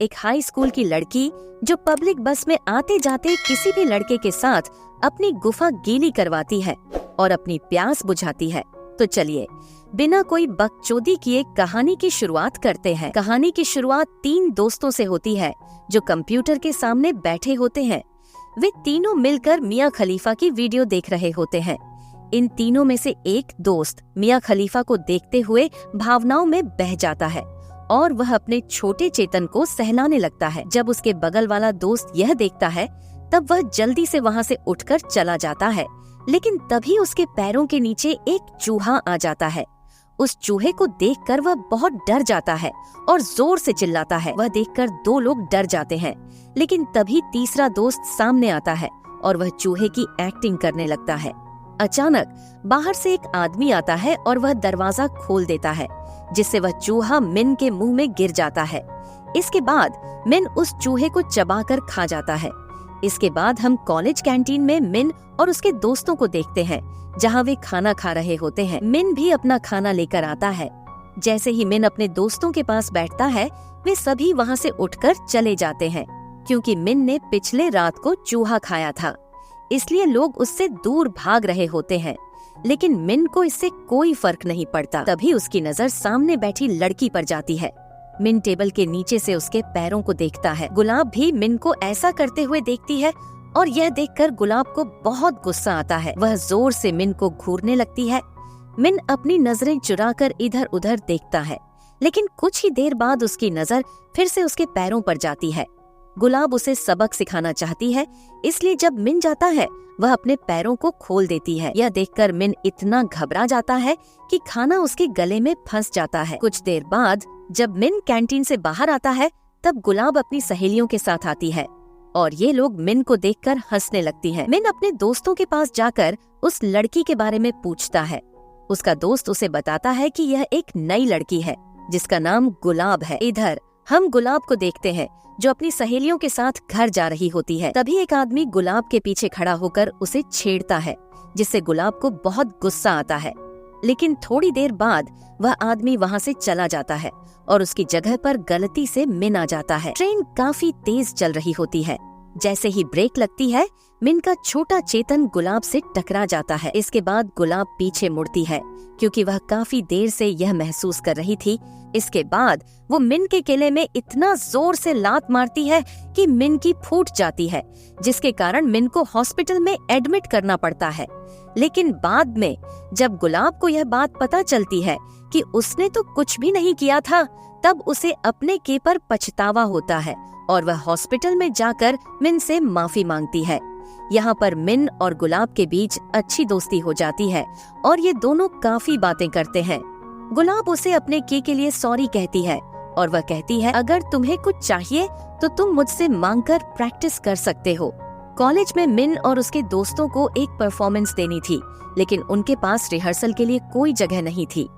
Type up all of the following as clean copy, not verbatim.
एक high school की लड़की जो पब्लिक बस में आते जाते किसी भी लड़के के साथ अपनी गुफा गीली करवाती है और अपनी प्यास बुझाती है। तो चलिए बिना कोई बकचोदी किए कहानी की शुरुआत करते हैं। कहानी की शुरुआत 3 दोस्तों से होती है जो कंप्यूटर के सामने बैठे होते हैं। वे तीनों मिलकर मियां खलीफा की वीडियो देख रहे होते हैं। इन तीनों में से एक दोस्त मियां खलीफा को देखते हुए भावनाओं में बह जाता है और वह अपने छोटे चेतन को सहलाने लगता है। जब उसके बगल वाला दोस्त यह देखता है तब वह जल्दी से वहाँ से उठकर चला जाता है, लेकिन तभी उसके पैरों के नीचे एक चूहा आ जाता है। उस चूहे को देखकर वह बहुत डर जाता है और जोर से चिल्लाता है। वह देखकर 2 लोग डर जाते हैं, लेकिन तभी तीसरा दोस्त सामने आता है और वह चूहे की एक्टिंग करने लगता है। अचानक बाहर से एक आदमी आता है और वह दरवाजा खोल देता है, जिससे वह चूहा मिन के मुंह में गिर जाता है। इसके बाद मिन उस चूहे को चबाकर खा जाता है। इसके बाद हम कॉलेज कैंटीन में मिन और उसके दोस्तों को देखते हैं, जहां वे खाना खा रहे होते हैं। मिन भी अपना खाना लेकर आता है। जैसे ही मिन अपने दोस्तों के पास बैठता है, वे सभी वहां से उठकर चले जाते हैं, क्योंकि मिन ने पिछले रात को चूहा खाया था। इसलिए लोग उससे दूर भाग रहे होते हैं, लेकिन मिन को इससे कोई फर्क नहीं पड़ता। तभी उसकी नजर सामने बैठी लड़की पर जाती है। मिन टेबल के नीचे से उसके पैरों को देखता है। गुलाब भी मिन को ऐसा करते हुए देखती है और यह देखकर गुलाब को बहुत गुस्सा आता है। वह जोर से मिन को घूरने लगती है। मिन अपनी नजरें चुराकर इधर उधर देखता है, लेकिन कुछ ही देर बाद उसकी नजर फिर से उसके पैरों पर जाती है। गुलाब उसे सबक सिखाना चाहती है, इसलिए जब मिन जाता है वह अपने पैरों को खोल देती है। यह देखकर मिन इतना घबरा जाता है कि खाना उसके गले में फंस जाता है। कुछ देर बाद जब मिन कैंटीन से बाहर आता है, तब गुलाब अपनी सहेलियों के साथ आती है और ये लोग मिन को देखकर हंसने लगती हैं। मिन अपने दोस्तों के पास जाकर उस लड़की के बारे में पूछता है। उसका दोस्त उसे बताता है कि यह एक नई लड़की है जिसका नाम गुलाब है। इधर हम गुलाब को देखते हैं जो अपनी सहेलियों के साथ घर जा रही होती है। तभी एक आदमी गुलाब के पीछे खड़ा होकर उसे छेड़ता है, जिससे गुलाब को बहुत गुस्सा आता है। लेकिन थोड़ी देर बाद वह आदमी वहां से चला जाता है और उसकी जगह पर गलती से मिन आ जाता है। ट्रेन काफी तेज चल रही होती है। जैसे ही ब्रेक लगती है, मिन का छोटा चेतन गुलाब से टकरा जाता है। इसके बाद गुलाब पीछे मुड़ती है, क्योंकि वह काफी देर से यह महसूस कर रही थी। इसके बाद वो मिन के केले में इतना जोर से लात मारती है कि मिन की फूट जाती है, जिसके कारण मिन को हॉस्पिटल में एडमिट करना पड़ता है। लेकिन बाद में जब गुलाब को यह बात पता चलती है कि उसने तो कुछ भी नहीं किया था, तब उसे अपने के पर पछतावा होता है और वह हॉस्पिटल में जाकर मिन से माफी मांगती है। यहाँ पर मिन और गुलाब के बीच अच्छी दोस्ती हो जाती है और ये दोनों काफी बातें करते हैं। गुलाब उसे अपने के लिए सॉरी कहती है और वह कहती है, अगर तुम्हें कुछ चाहिए तो तुम मुझसे मांगकर प्रैक्टिस कर सकते हो। कॉलेज में मिन और उसके दोस्तों को एक परफॉर्मेंस देनी थी, लेकिन उनके पास रिहर्सल के लिए कोई जगह नहीं थी।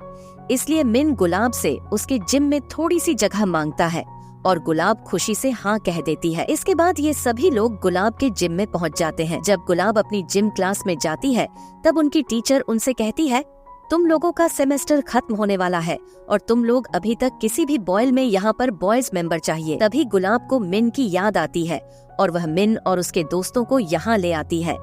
इसलिए मिन गुलाब से उसके जिम में थोड़ी सी जगह मांगता है और गुलाब खुशी से हाँ कह देती है। इसके बाद ये सभी लोग गुलाब के जिम में पहुंच जाते हैं। जब गुलाब अपनी जिम क्लास में जाती है, तब उनकी टीचर उनसे कहती है, तुम लोगों का सेमेस्टर खत्म होने वाला है और तुम लोग अभी तक किसी भी बॉयल में यहाँ पर बॉयज मेंबर चाहिए। तभी गुलाब को मिन की याद आती है और वह मिन और उसके दोस्तों को यहाँ ले आती है।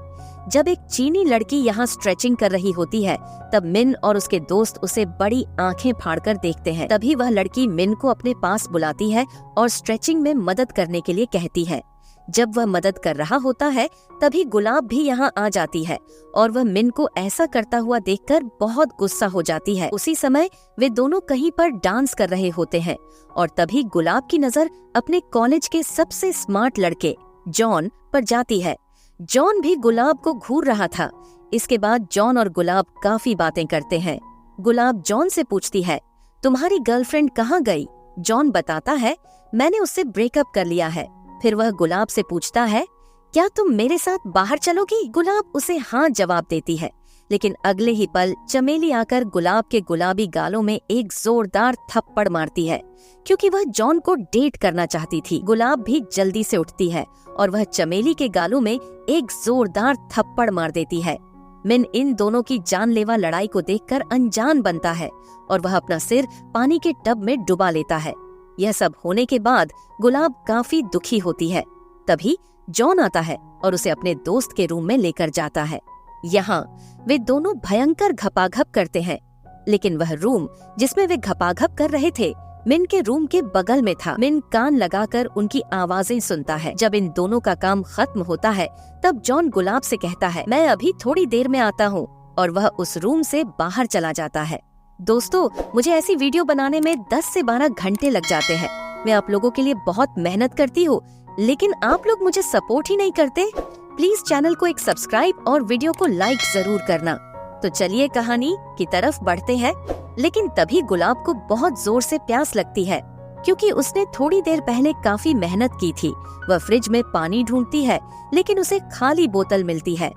जब एक चीनी लड़की यहाँ स्ट्रेचिंग कर रही होती है, तब मिन और उसके दोस्त उसे बड़ी आंखें फाड़कर देखते हैं। तभी वह लड़की मिन को अपने पास बुलाती है और स्ट्रेचिंग में मदद करने के लिए कहती है। जब वह मदद कर रहा होता है, तभी गुलाब भी यहाँ आ जाती है और वह मिन को ऐसा करता हुआ देखकर बहुत गुस्सा हो जाती है। उसी समय वे दोनों कहीं पर डांस कर रहे होते हैं और तभी गुलाब की नजर अपने कॉलेज के सबसे स्मार्ट लड़के जॉन पर जाती है। जॉन भी गुलाब को घूर रहा था। इसके बाद जॉन और गुलाब काफी बातें करते हैं। गुलाब जॉन से पूछती है, तुम्हारी गर्लफ्रेंड कहाँ गई? जॉन बताता है, मैंने उससे ब्रेकअप कर लिया है। फिर वह गुलाब से पूछता है, क्या तुम मेरे साथ बाहर चलोगी? गुलाब उसे हाँ जवाब देती है, लेकिन अगले ही पल चमेली आकर गुलाब के गुलाबी गालों में एक जोरदार थप्पड़ मारती है, क्योंकि वह जॉन को डेट करना चाहती थी। गुलाब भी जल्दी से उठती है और वह चमेली के गालों में एक जोरदार थप्पड़ मार देती है। मिन इन दोनों की जानलेवा लड़ाई को देखकर अनजान बनता है और वह अपना सिर पानी के टब में डुबा लेता है। यह सब होने के बाद गुलाब काफी दुखी होती है। तभी जॉन आता है और उसे अपने दोस्त के रूम में लेकर जाता है। यहाँ वे दोनों भयंकर घपाघप करते हैं, लेकिन वह रूम जिसमें वे घपाघप कर रहे थे मिन के रूम के बगल में था। मिन कान लगाकर उनकी आवाजें सुनता है। जब इन दोनों का काम खत्म होता है तब जॉन गुलाब से कहता है, मैं अभी थोड़ी देर में आता हूँ, और वह उस रूम से बाहर चला जाता है। दोस्तों, मुझे ऐसी वीडियो बनाने में 10 से 12 घंटे लग जाते हैं। मैं आप लोगों के लिए बहुत मेहनत करती हूँ, लेकिन आप लोग मुझे सपोर्ट ही नहीं करते। प्लीज चैनल को एक सब्सक्राइब और वीडियो को लाइक जरूर करना। तो चलिए कहानी की तरफ बढ़ते हैं। लेकिन तभी गुलाब को बहुत जोर से प्यास लगती है, क्योंकि उसने थोड़ी देर पहले काफी मेहनत की थी। वह फ्रिज में पानी ढूंढती है, लेकिन उसे खाली बोतल मिलती है।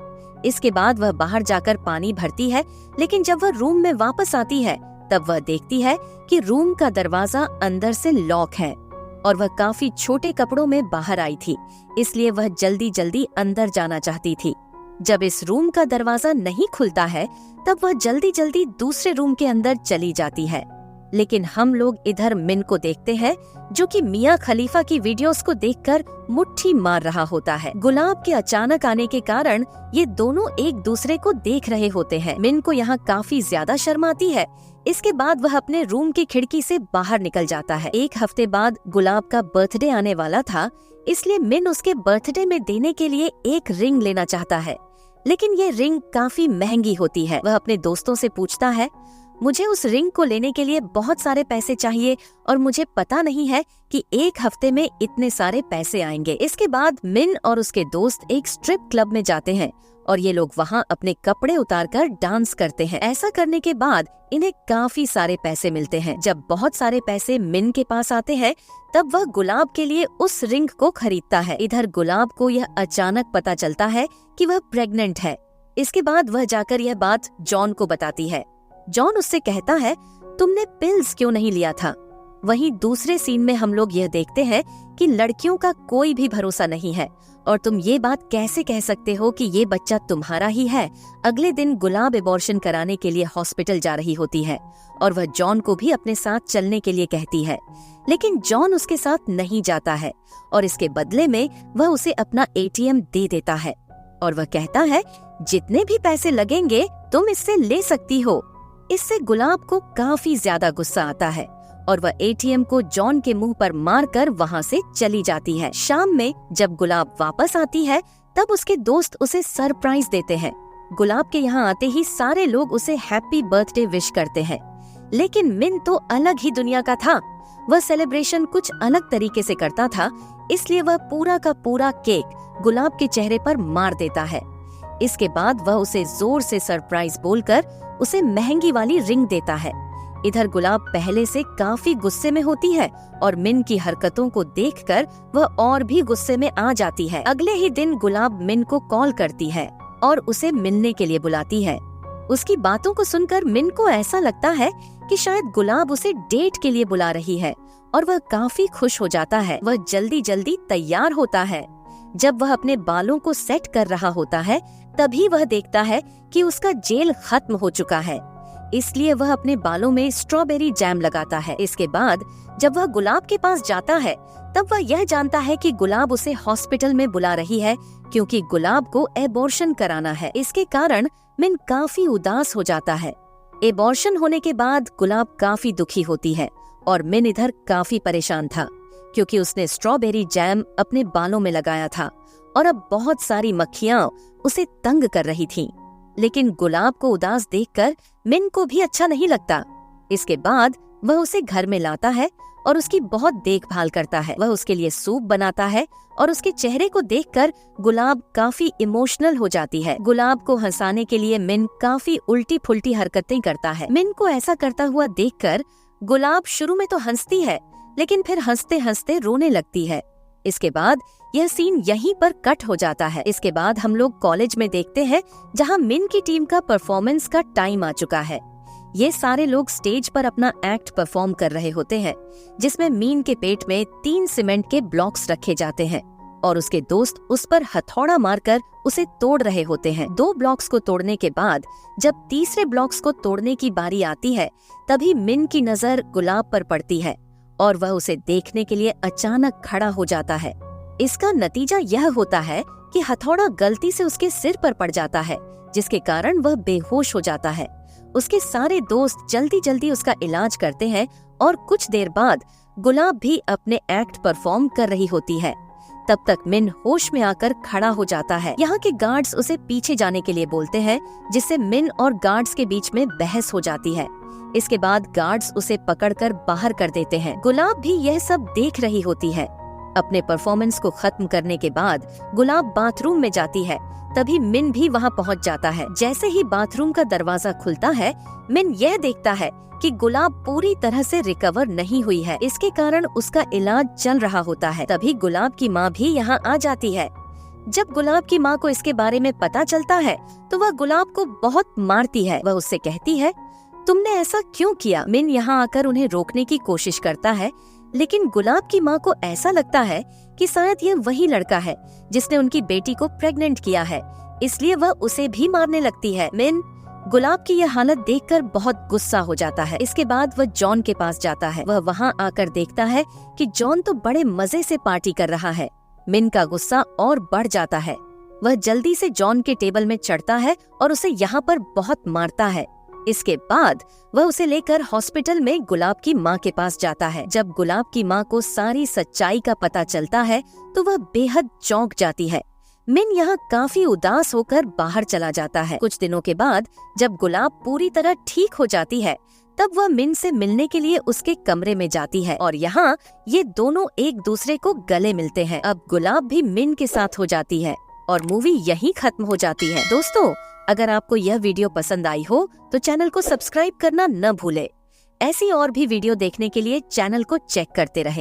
इसके बाद वह बाहर जाकर पानी भरती है, लेकिन जब वह रूम में वापस आती है तब वह देखती है कि रूम का दरवाजा अंदर से लॉक है और वह काफी छोटे कपड़ों में बाहर आई थी, इसलिए वह जल्दी जल्दी अंदर जाना चाहती थी। जब इस रूम का दरवाजा नहीं खुलता है तब वह जल्दी जल्दी दूसरे रूम के अंदर चली जाती है। लेकिन हम लोग इधर मिन को देखते हैं, जो कि मियां खलीफा की वीडियोस को देखकर मुट्ठी मार रहा होता है। गुलाब के अचानक आने के कारण ये दोनों एक दूसरे को देख रहे होते हैं। मिन को यहाँ काफी ज्यादा शर्म आती है। इसके बाद वह अपने रूम की खिड़की से बाहर निकल जाता है। 1 हफ्ते बाद गुलाब का बर्थडे आने वाला था, इसलिए मिन उसके बर्थडे में देने के लिए एक रिंग लेना चाहता है, लेकिन ये रिंग काफी महंगी होती है। वह अपने दोस्तों से पूछता है, मुझे उस रिंग को लेने के लिए बहुत सारे पैसे चाहिए और मुझे पता नहीं है कि 1 हफ्ते में इतने सारे पैसे आएंगे। इसके बाद मिन और उसके दोस्त एक स्ट्रिप क्लब में जाते हैं और ये लोग वहाँ अपने कपड़े उतारकर डांस करते हैं। ऐसा करने के बाद इन्हें काफी सारे पैसे मिलते हैं। जब बहुत सारे पैसे मिन के पास आते हैं तब वह गुलाब के लिए उस रिंग को खरीदता है। इधर गुलाब को यह अचानक पता चलता है कि वह प्रेग्नेंट है। इसके बाद वह जाकर यह बात जॉन को बताती है। जॉन उससे कहता है, तुमने पिल्स क्यों नहीं लिया था? वहीं दूसरे सीन में हम लोग यह देखते हैं कि लड़कियों का कोई भी भरोसा नहीं है और तुम ये बात कैसे कह सकते हो कि ये बच्चा तुम्हारा ही है। अगले दिन गुलाब एबॉर्शन कराने के लिए हॉस्पिटल जा रही होती है और वह जॉन को भी अपने साथ चलने के लिए कहती है, लेकिन जॉन उसके साथ नहीं जाता है और इसके बदले में वह उसे अपना ATM दे देता है और वह कहता है, जितने भी पैसे लगेंगे तुम इससे ले सकती हो। इससे गुलाब को काफी ज्यादा गुस्सा आता है और वह ATM को जॉन के मुंह पर मारकर वहाँ से चली जाती है। शाम में जब गुलाब वापस आती है तब उसके दोस्त उसे सरप्राइज देते हैं। गुलाब के यहाँ आते ही सारे लोग उसे हैप्पी बर्थडे विश करते हैं, लेकिन मिन तो अलग ही दुनिया का था। वह सेलिब्रेशन कुछ अलग तरीके से करता था, इसलिए वह पूरा का पूरा केक गुलाब के चेहरे पर मार देता है। इसके बाद वह उसे जोर से सरप्राइज बोलकर उसे महंगी वाली रिंग देता है। इधर गुलाब पहले से काफी गुस्से में होती है और मिन की हरकतों को देखकर वह और भी गुस्से में आ जाती है। अगले ही दिन गुलाब मिन को कॉल करती है और उसे मिलने के लिए बुलाती है। उसकी बातों को सुनकर मिन को ऐसा लगता है कि शायद गुलाब उसे डेट के लिए बुला रही है और वह काफी खुश हो जाता है। वह जल्दी जल्दी तैयार होता है। जब वह अपने बालों को सेट कर रहा होता है तभी वह देखता है कि उसका जेल खत्म हो चुका है, इसलिए वह अपने बालों में स्ट्रॉबेरी जैम लगाता है। इसके बाद जब वह गुलाब के पास जाता है तब वह यह जानता है कि गुलाब उसे हॉस्पिटल में बुला रही है, क्योंकि गुलाब को एबॉर्शन कराना है। इसके कारण मिन काफी उदास हो जाता है। एबॉर्शन होने के बाद गुलाब काफी दुखी होती है और मिन इधर काफी परेशान था, क्योंकि उसने स्ट्रॉबेरी जैम अपने बालों में लगाया था और अब बहुत सारी मक्खियां उसे तंग कर रही थीं। लेकिन गुलाब को उदास देखकर मिन को भी अच्छा नहीं लगता। इसके बाद वह उसे घर में लाता है और उसकी बहुत देखभाल करता है। वह उसके लिए सूप बनाता है और उसके चेहरे को देखकर गुलाब काफी इमोशनल हो जाती है। गुलाब को हंसाने के लिए मिन काफी उल्टी फुल्टी हरकतें करता है। मिन को ऐसा करता हुआ देखकर गुलाब शुरू में तो हंसती है, लेकिन फिर हंसते हंसते रोने लगती है। इसके बाद यह सीन यहीं पर कट हो जाता है। इसके बाद हम लोग कॉलेज में देखते हैं, जहां मिन की टीम का परफॉर्मेंस का टाइम आ चुका है। ये सारे लोग स्टेज पर अपना एक्ट परफॉर्म कर रहे होते हैं, जिसमें मीन के पेट में 3 सीमेंट के ब्लॉक्स रखे जाते हैं और उसके दोस्त उस पर हथौड़ा मारकर उसे तोड़ रहे होते हैं। 2 ब्लॉक्स को तोड़ने के बाद जब तीसरे ब्लॉक्स को तोड़ने की बारी आती है, तभी मिन की नजर गुलाब पर पड़ती है और वह उसे देखने के लिए अचानक खड़ा हो जाता है। इसका नतीजा यह होता है कि हथौड़ा गलती से उसके सिर पर पड़ जाता है, जिसके कारण वह बेहोश हो जाता है। उसके सारे दोस्त जल्दी जल्दी उसका इलाज करते हैं और कुछ देर बाद गुलाब भी अपने एक्ट परफॉर्म कर रही होती है। तब तक मिन होश में आकर खड़ा हो जाता है। यहाँ के गार्ड्स उसे पीछे जाने के लिए बोलते हैं, जिससे मिन और गार्ड्स के बीच में बहस हो जाती है। इसके बाद गार्ड्स उसे पकड़कर बाहर कर देते हैं। गुलाब भी यह सब देख रही होती है। अपने परफॉर्मेंस को खत्म करने के बाद गुलाब बाथरूम में जाती है। तभी मिन भी वहाँ पहुँच जाता है। जैसे ही बाथरूम का दरवाजा खुलता है, मिन यह देखता है कि गुलाब पूरी तरह से रिकवर नहीं हुई है। इसके कारण उसका इलाज चल रहा होता है। तभी गुलाब की माँ भी यहाँ आ जाती है। जब गुलाब की माँ को इसके बारे में पता चलता है तो वह गुलाब को बहुत मारती है। वह उससे कहती है, तुमने ऐसा क्यों किया? मिन यहाँ आकर उन्हें रोकने की कोशिश करता है, लेकिन गुलाब की माँ को ऐसा लगता है कि शायद यह वही लड़का है जिसने उनकी बेटी को प्रेग्नेंट किया है, इसलिए वह उसे भी मारने लगती है। मिन गुलाब की यह हालत देखकर बहुत गुस्सा हो जाता है। इसके बाद वह जॉन के पास जाता है। वह वहाँ आकर देखता है कि जॉन तो बड़े मजे से पार्टी कर रहा है। मिन का गुस्सा और बढ़ जाता है। वह जल्दी से जॉन के टेबल में चढ़ता है और उसे यहाँ पर बहुत मारता है। इसके बाद वह उसे लेकर हॉस्पिटल में गुलाब की माँ के पास जाता है। जब गुलाब की माँ को सारी सच्चाई का पता चलता है तो वह बेहद चौंक जाती है। मिन यहाँ काफी उदास होकर बाहर चला जाता है। कुछ दिनों के बाद जब गुलाब पूरी तरह ठीक हो जाती है, तब वह मिन से मिलने के लिए उसके कमरे में जाती है और यहाँ ये दोनों एक दूसरे को गले मिलते हैं। अब गुलाब भी मिन के साथ हो जाती है और मूवी यहीं खत्म हो जाती है। दोस्तों, अगर आपको यह वीडियो पसंद आई हो तो चैनल को सब्सक्राइब करना न भूले। ऐसी और भी वीडियो देखने के लिए चैनल को चेक करते रहें।